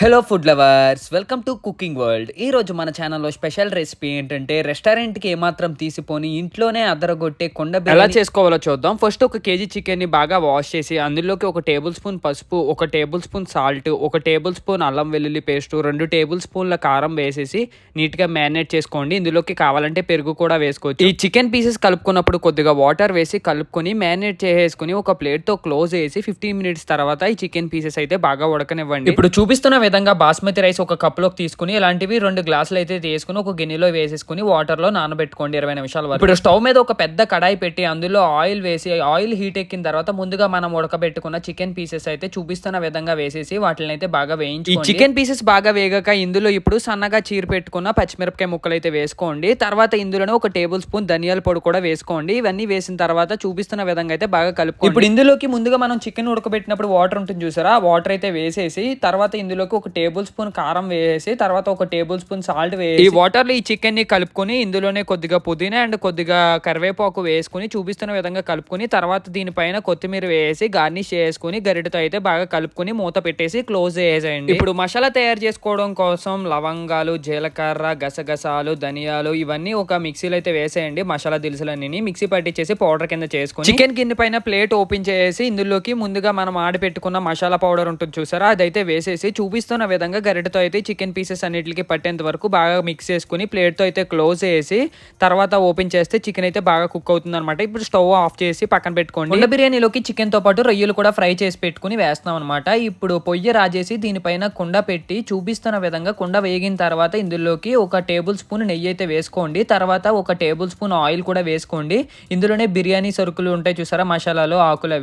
Hello food lovers, welcome to cooking world. ఈరోజు మన ఛానల్లో స్పెషల్ రెసిపీ ఏంటంటే రెస్టారెంట్కి ఏమాత్రం తీసిపోని ఇంట్లోనే అదరగొట్టే కొండ ఎలా బిర్యానీ చేసుకోవాలో చూద్దాం. ఫస్ట్ ఒక కేజీ చికెన్ని బాగా వాష్ చేసి అందులోకి 1 టేబుల్ స్పూన్ పసుపు, 1 table spoon salt, 1 table spoon అల్లం వెల్లుల్లి పేస్ట్, 2 టేబుల్ స్పూన్ల కారం వేసేసి నీట్గా మ్యారినేట్ చేసుకోండి. ఇందులోకి కావాలంటే పెరుగు కూడా వేసుకోవచ్చు. ఈ చికెన్ పీసెస్ కలుపుకున్నప్పుడు కొద్దిగా వాటర్ వేసి కలుపుకొని మ్యారినేట్ చేసేసుకుని ఒక ప్లేట్తో క్లోజ్ చేసి 15 మినిట్స్ తర్వాత ఈ చికెన్ పీసెస్ అయితే బాగా ఉడకనివ్వండి. ఇప్పుడు చూపిస్తున్న విధంగా బాస్మతి రైస్ ఒక కప్లోకి తీసుకుని ఇలాంటివి 2 గ్లాసులు అయితే తీసుకుని ఒక గిన్నెలో వేసేసుకుని వాటర్లో నానబెట్టుకోండి 20 నిమిషాల వరకు. ఇప్పుడు స్టవ్ మీద ఒక పెద్ద కడాయి పెట్టి అందులో ఆయిల్ వేసి ఆయిల్ హీట్ ఎక్కిన తర్వాత ముందుగా మనం ఉడకబెట్టుకున్న చికెన్ పీసెస్ అయితే చూపిస్తున్న విధంగా వేసేసి వాటిని అయితే బాగా వేయించి ఈ చికెన్ పీసెస్ బాగా వేగాక ఇందులో ఇప్పుడు సన్నగా చీర పెట్టుకున్న పచ్చిమిరపకాయ ముక్కలు అయితే వేసుకోండి. తర్వాత ఇందులోనే 1 టేబుల్ స్పూన్ ధనియాల పొడి కూడా వేసుకోండి. ఇవన్నీ వేసిన తర్వాత చూపిస్తున్న విధంగా అయితే బాగా కలుపుకోండి. ఇప్పుడు ఇందులోకి ముందుగా మనం చికెన్ ఉడకబెట్టినప్పుడు వాటర్ ఉంటుంది చూసారా, ఆ వాటర్ అయితే వేసేసి తర్వాత ఇందులోకి 1 టేబుల్ స్పూన్ కారం వేసి తర్వాత 1 టేబుల్ స్పూన్ సాల్ట్ వేసి ఈ వాటర్ లో ఈ చికెన్ ని కలుపుకొని ఇందులోనే కొద్దిగా పుదీనా అండ్ కొద్దిగా కరివేపాకు వేసుకుని చూపిస్తున్న విధంగా కలుపుకొని తర్వాత దీనిపైన కొత్తిమీర వేసి గార్నిష్ చేసుకుని గరిటతో అయితే బాగా కలుపుకొని మూత పెట్టేసి క్లోజ్ చేసేయండి. ఇప్పుడు మసాలా తయారు చేసుకోవడం కోసం లవంగాలు, జీలకర్ర, గసగసాలు, ధనియాలు ఇవన్నీ ఒక మిక్సీలో అయితే వేసేయండి. మసాలా దినుసులన్నీ మిక్సీ పట్టించేసి పౌడర్ కింద చేసుకుని చికెన్ గిన్నె పైన ప్లేట్ ఓపెన్ చేసి ఇందులోకి ముందుగా మనం ఆడిపెట్టుకున్న మసాలా పౌడర్ ఉంటుంది చూసారా, అదైతే వేసేసి చూపిస్తున్న విధంగా గరిటతో అయితే చికెన్ పీసెస్ అన్నిటికి పట్టేంత వరకు బాగా మిక్స్ చేసుకుని ప్లేట్తో అయితే క్లోజ్ చేసి తర్వాత ఓపెన్ చేస్తే చికెన్ అయితే బాగా కుక్ అవుతుంది అనమాట. ఇప్పుడు స్టవ్ ఆఫ్ చేసి పక్కన పెట్టుకోండి. కుండ బిర్యానీలోకి చికెన్ తో పాటు రొయ్యలు కూడా ఫ్రై చేసి పెట్టుకుని వేస్తాం అనమాట. ఇప్పుడు పొయ్యి రాజేసి దీనిపైన కుండ పెట్టి చూపిస్తున్న విధంగా కుండ వేగిన తర్వాత ఇందులోకి 1 టేబుల్ స్పూన్ నెయ్యి అయితే వేసుకోండి. తర్వాత 1 టేబుల్ స్పూన్ ఆయిల్ కూడా వేసుకోండి. ఇందులోనే బిర్యానీ సరుకులు ఉంటాయి చూసారా, మసాలాలు, ఆకులు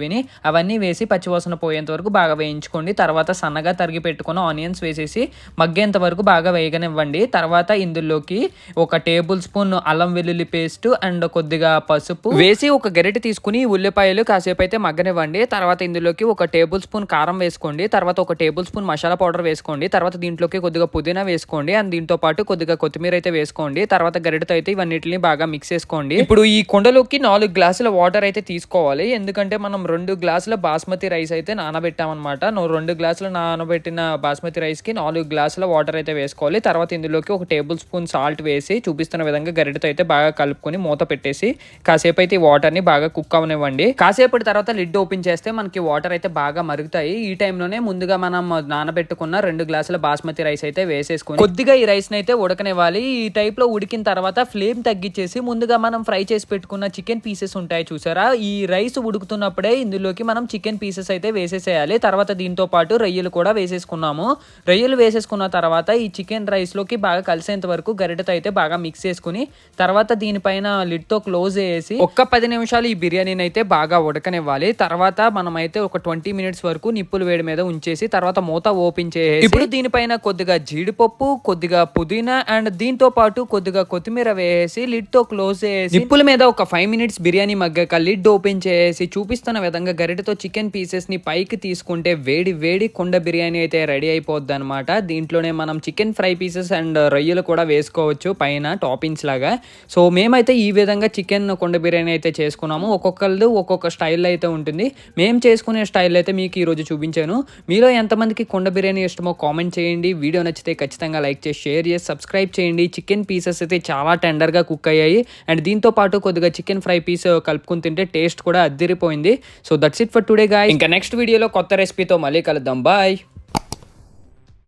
అవన్నీ వేసి పచ్చివాసన పోయేంత వరకు బాగా వేయించుకోండి. తర్వాత సన్నగా తరిగి పెట్టుకున్న ఆనియన్స్ వేసేసి మగ్గేంత వరకు బాగా వేగనివ్వండి. తర్వాత ఇందులోకి 1 టేబుల్ స్పూన్ అల్లం వెల్లుల్లి పేస్ట్ అండ్ కొద్దిగా పసుపు వేసి ఒక గరిటె తీసుకుని ఉల్లిపాయలు కాసేపు అయితే మగ్గనివ్వండి. తర్వాత ఇందులోకి 1 టేబుల్ స్పూన్ కారం వేసుకోండి. తర్వాత 1 టేబుల్ స్పూన్ మసాలా పౌడర్ వేసుకోండి. తర్వాత దీంట్లోకి కొద్దిగా పుదీనా వేసుకోండి అండ్ దీంతో పాటు కొద్దిగా కొత్తిమీర అయితే వేసుకోండి. తర్వాత గరిటెతో అయితే ఇవన్నిటిని బాగా మిక్స్ చేసుకోండి. ఇప్పుడు ఈ కుండలోకి 4 గ్లాసుల వాటర్ అయితే తీసుకోవాలి. ఎందుకంటే మనం 2 గ్లాసుల బాస్మతి రైస్ అయితే నానబెట్టామన్నమాట. 2 గ్లాసులు నానబెట్టిన బాస్మతి రైస్ కి 4 గ్లాసుల వాటర్ అయితే వేసుకోవాలి. తర్వాత ఇందులోకి 1 టేబుల్ స్పూన్ సాల్ట్ వేసి చూపిస్తున్న విధంగా గరిటెతో అయితే బాగా కలుపుకొని మూత పెట్టేసి కాసేపు అయితే ఈ వాటర్ ని బాగా కుక్ అవనివ్వండి. కాసేపటి తర్వాత లిడ్ ఓపెన్ చేస్తే మనకి వాటర్ అయితే బాగా మరుగుతాయి. ఈ టైంలోనే ముందుగా మనం నానబెట్టుకున్న 2 గ్లాసుల బాస్మతి రైస్ అయితే వేసేసుకొని కొద్దిగా ఈ రైస్ ని అయితే ఉడకనివ్వాలి. ఈ టైప్ లో ఉడికిన తర్వాత ఫ్లేమ్ తగ్గించేసి ముందుగా మనం ఫ్రై చేసి పెట్టుకున్న చికెన్ పీసెస్ ఉంటాయి చూసారా, ఈ రైస్ ఉడుకుతున్నప్పుడే ఇందులోకి మనం చికెన్ పీసెస్ అయితే వేసేసేయాలి. తర్వాత దీంతో పాటు రొయ్యలు కూడా వేసేసుకున్నాము. రొయ్యలు వేసేసుకున్న తర్వాత ఈ చికెన్ రైస్ లోకి బాగా కలిసేంత వరకు గరిటెతో అయితే బాగా మిక్స్ చేసుకుని తర్వాత దీనిపైన లిడ్ తో క్లోజ్ చేసి 10 నిమిషాలు ఈ బిర్యానీని అయితే బాగా ఉడకనివ్వాలి. తర్వాత మనం అయితే ఒక 20 మినిట్స్ వరకు నిప్పులు వేడి మీద ఉంచేసి తర్వాత మూత ఓపెన్ చేసి ఇప్పుడు దీనిపైన కొద్దిగా జీడిపప్పు, కొద్దిగా పుదీనా అండ్ దీంతో పాటు కొద్దిగా కొత్తిమీర వేసి లిడ్ తో క్లోజ్ చేసి నిప్పుల మీద ఒక 5 మినిట్స్ బిర్యానీ మగ్గాక లిడ్ ఓపెన్ చేసి చూపిస్తున్న విధంగా గరిటెతో చికెన్ పీసెస్ ని పైకి తీసుకుంటే వేడి వేడి కుండ బిర్యానీ అయితే రెడీ అయిపోద్ది అనమాట. దీంట్లోనే మనం చికెన్ ఫ్రై పీసెస్ అండ్ రొయ్యలు కూడా వేసుకోవచ్చు పైన టాపింగ్స్ లాగా. సో మేమైతే ఈ విధంగా చికెన్ కుండ బిర్యానీ అయితే చేసుకున్నాము. ఒక్కొక్కళ్ళు ఒక్కొక్క స్టైల్ అయితే ఉంటుంది. మేము చేసుకునే స్టైల్ అయితే మీకు ఈరోజు చూపించాను. మీలో ఎంతమందికి కుండ బిర్యానీ ఇష్టమో కామెంట్ చేయండి. వీడియో నచ్చితే ఖచ్చితంగా లైక్ చేసి షేర్ చేసి సబ్స్క్రైబ్ చేయండి. చికెన్ పీసెస్ అయితే చాలా టెండర్గా కుక్ అయ్యాయి అండ్ దీంతో పాటు కొద్దిగా చికెన్ ఫ్రై పీస్ కలుపుకుని తింటే టేస్ట్ కూడా అద్దిరిపోయింది. So that's it for today guys. ఇంకా నెక్స్ట్ వీడియోలో కొత్త రెసిపీతో మళ్ళీ కలుద్దాం. బాయ్.